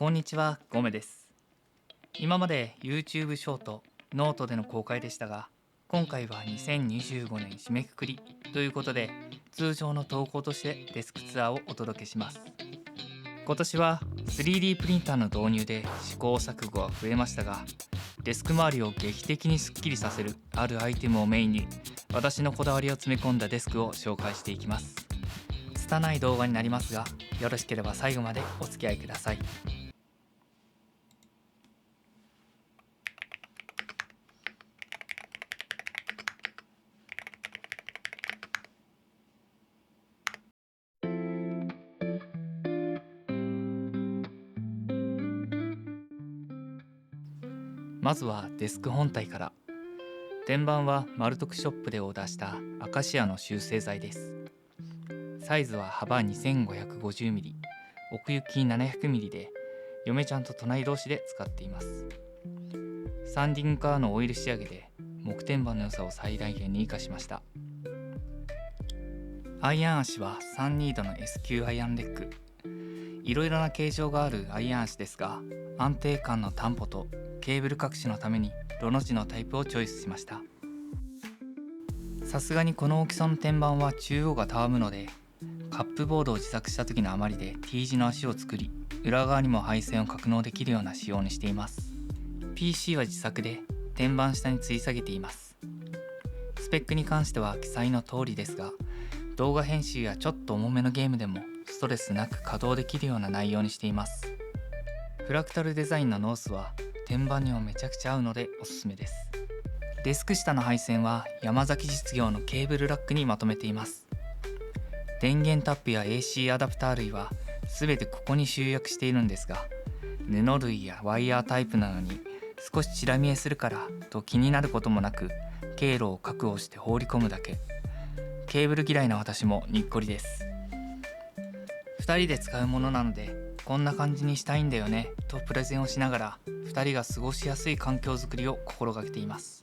こんにちは、ゴメです。今まで YouTube ショート、ノートでの公開でしたが、今回は2025年締めくくりということで、通常の投稿としてデスクツアーをお届けします。今年は 3D プリンターの導入で試行錯誤は増えましたが、デスク周りを劇的にスッキリさせるあるアイテムをメインに、私のこだわりを詰め込んだデスクを紹介していきます。拙い動画になりますが、よろしければ最後までお付き合いください。まずはデスク本体から。天板はマルトクショップでオーダーしたアカシアの集成材です。サイズは幅 2550mm、奥行き 700mm で、嫁ちゃんと隣同士で使っています。サンディングカーのオイル仕上げで木天板の良さを最大限に生かしました。アイアン足は3ニードの S 級アイアンレック。いろいろな形状があるアイアン足ですが、安定感の担保とケーブル隠しのためにロの字のタイプをチョイスしました。さすがにこの大きさの天板は中央がたわむので、カップボードを自作した時の余りで T 字の足を作り、裏側にも配線を格納できるような仕様にしています。 PC は自作で天板下に吊り下げています。スペックに関しては記載の通りですが、動画編集やちょっと重めのゲームでもストレスなく稼働できるような内容にしています。フラクタルデザインのノースは天板にもめちゃくちゃ合うのでおすすめです。デスク下の配線は山崎実業のケーブルラックにまとめています。電源タップや AC アダプター類は全てここに集約しているんですが、布類やワイヤータイプなのに少しチラ見えするからと気になることもなく、経路を確保して放り込むだけ。ケーブル嫌いな私もにっこりです。2人で使うものなので、こんな感じにしたいんだよねとプレゼンをしながら、2人が過ごしやすい環境づくりを心がけています。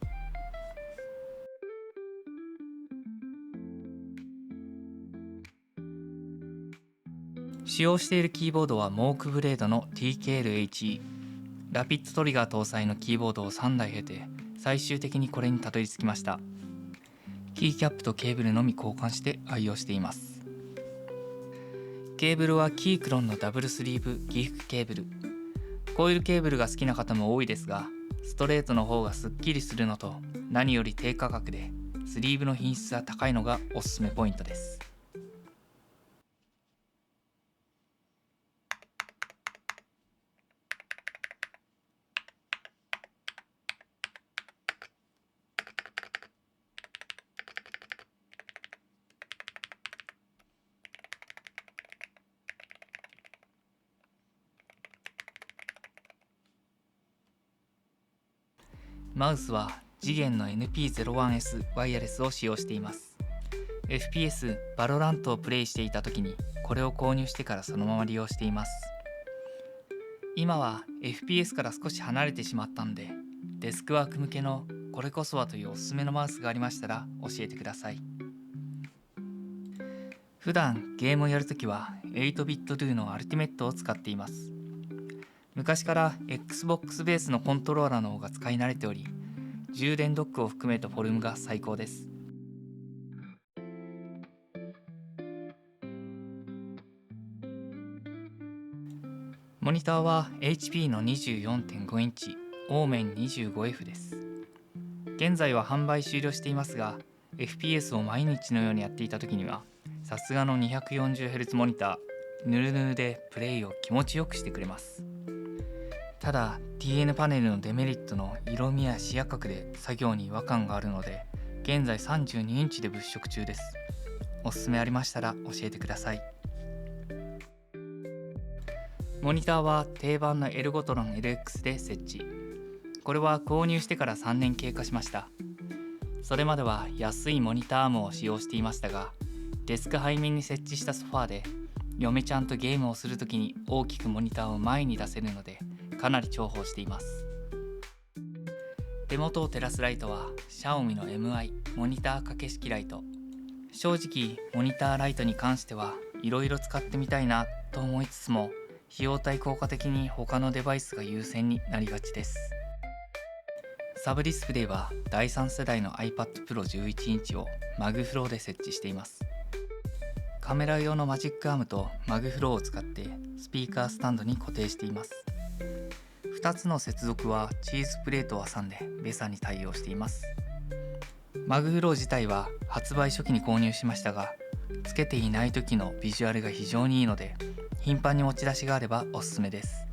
使用しているキーボードはモークブレードの TKL-HE。 ラピッドトリガー搭載のキーボードを3台経て、最終的にこれにたどり着きました。キーキャップとケーブルのみ交換して愛用しています。ケーブルはキークロンのダブルスリーブギフケーブル。コイルケーブルが好きな方も多いですが、ストレートの方がすっきりするのと、何より低価格でスリーブの品質が高いのがおすすめポイントです。マウスは次元の NP01S ワイヤレスを使用しています。 FPS バロラントをプレイしていた時にこれを購入してからそのまま利用しています。今は FPS から少し離れてしまったので、デスクワーク向けのこれこそはというおすすめのマウスがありましたら教えてください。普段ゲームをやるときは 8BitDo の Ultimate を使っています。昔から Xbox ベースのコントローラーの方が使い慣れており、充電ドックを含めたフォルムが最高です。モニターは HP の 24.5 インチオーメン 25F です。現在は販売終了していますが、 FPS を毎日のようにやっていた時にはさすがの 240Hz モニター、ヌルヌルでプレイを気持ちよくしてくれます。ただ TN パネルのデメリットの色味や視野角で作業に違和感があるので、現在32インチで物色中です。おすすめありましたら教えてください。モニターは定番のエルゴトロン LX で設置。これは購入してから3年経過しました。それまでは安いモニターアームを使用していましたが、デスク背面に設置したソファーで嫁ちゃんとゲームをするときに大きくモニターを前に出せるので、かなり重宝しています。手元を照らすライトはシャオミの MI モニター掛け式ライト。正直モニターライトに関してはいろいろ使ってみたいなと思いつつも、費用対効果的に他のデバイスが優先になりがちです。サブディスプレイは第3世代の iPad Pro 11インチを MagFlow で設置しています。カメラ用のマジックアームと MagFlow を使ってスピーカースタンドに固定しています。2つの接続はチーズプレートを挟んでベサに対応しています。MagFlow 自体は発売初期に購入しましたが、つけていない時のビジュアルが非常にいいので、頻繁に持ち出しがあればおすすめです。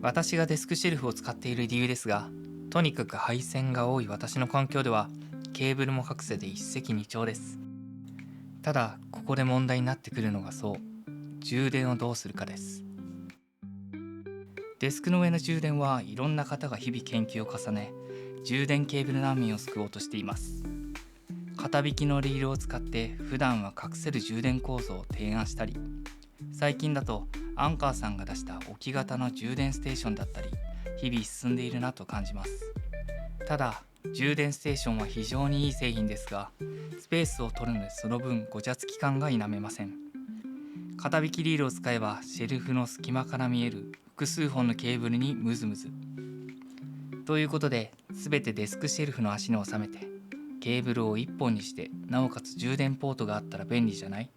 私がデスクシェルフを使っている理由ですが、とにかく配線が多い私の環境ではケーブルも各世で一石二鳥です。ただここで問題になってくるのが充電をどうするかです。デスクの上の充電はいろんな方が日々研究を重ね、充電ケーブル難民を救おうとしています。片引きのリールを使って普段は隠せる充電構造を提案したり、最近だとアンカーさんが出した置き型の充電ステーションだったり、日々進んでいるなと感じます。ただ充電ステーションは非常にいい製品ですが、スペースを取るのでその分ごちゃつき感が否めません。片引きリールを使えばシェルフの隙間から見える複数本のケーブルにムズムズ。ということで、全てデスクシェルフの足に収めてケーブルを1本にして、なおかつ充電ポートがあったら便利じゃない？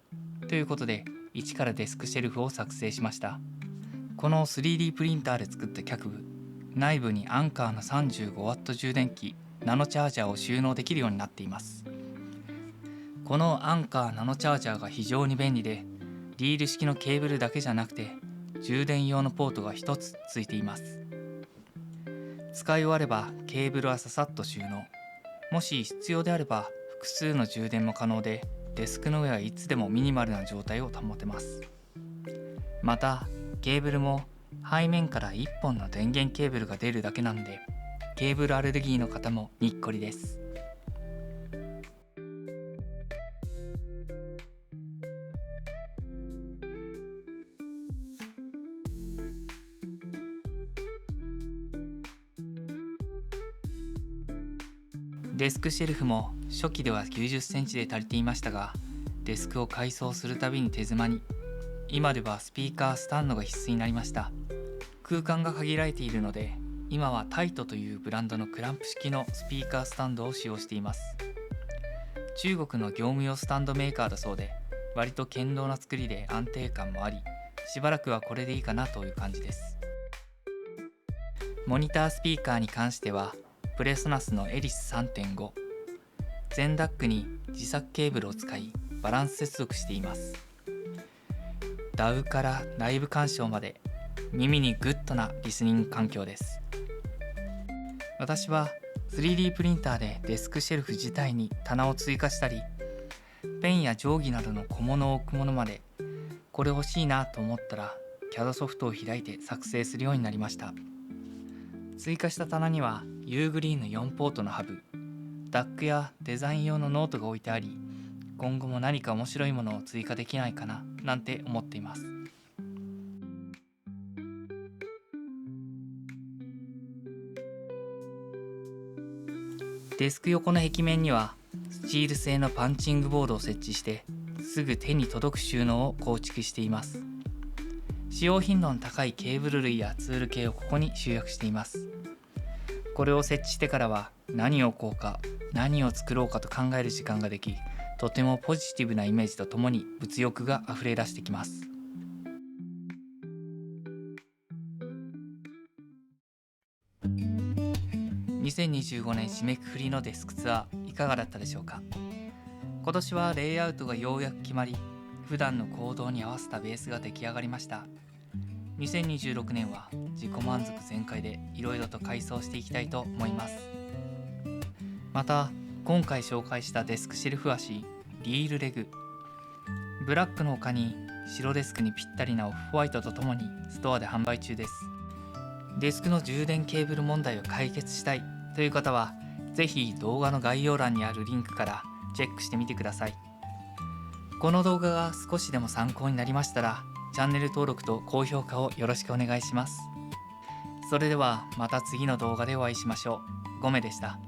ということで一からデスクシェルフを作成しました。この 3D プリンターで作った脚部、内部にアンカーの 35W 充電器ナノチャージャーを収納できるようになっています。このアンカーナノチャージャーが非常に便利で、リール式のケーブルだけじゃなくて充電用のポートが1つついています。使い終わればケーブルはささっと収納。もし必要であれば複数の充電も可能で、デスクの上はいつでもミニマルな状態を保てます。またケーブルも背面から1本の電源ケーブルが出るだけなんで、ケーブルアレルギーの方もにっこりです。デスクシェルフも初期では90センチで足りていましたが、デスクを改装するたびに手狭に、今ではスピーカースタンドが必須になりました。空間が限られているので、今はタイトというブランドのクランプ式のスピーカースタンドを使用しています。中国の業務用スタンドメーカーだそうで、割と堅牢な作りで安定感もあり、しばらくはこれでいいかなという感じです。モニタースピーカーに関してはプレソナスのエリス 3.5、 全ダックに自作ケーブルを使いバランス接続しています。DAW からライブ鑑賞まで耳にグッドなリスニング環境です。私は 3D プリンターでデスクシェルフ自体に棚を追加したり、ペンや定規などの小物を置くものまで、これ欲しいなと思ったら CAD ソフトを開いて作成するようになりました。追加した棚には U グリーンの4ポートのハブ、ダックやデザイン用のノートが置いてあり、今後も何か面白いものを追加できないかななんて思っています。デスク横の壁面にはスチール製のパンチングボードを設置して、すぐ手に届く収納を構築しています。使用頻度の高いケーブル類やツール系をここに集約しています。これを設置してからは何を置こうか、何を作ろうかと考える時間ができ、とてもポジティブなイメージとともに物欲があふれ出してきます。2025年締めくくりのデスクツアーいかがだったでしょうか。今年はレイアウトがようやく決まり、普段の行動に合わせたベースが出来上がりました。2026年は自己満足全開でいろいろと改装していきたいと思います。また今回紹介したデスクシェルフ足リールレグ、ブラックの他に白デスクにぴったりなオフホワイトとともにストアで販売中です。デスクの充電ケーブル問題を解決したいという方は、ぜひ動画の概要欄にあるリンクからチェックしてみてください。この動画が少しでも参考になりましたら、チャンネル登録と高評価をよろしくお願いします。それではまた次の動画でお会いしましょう。ゴメでした。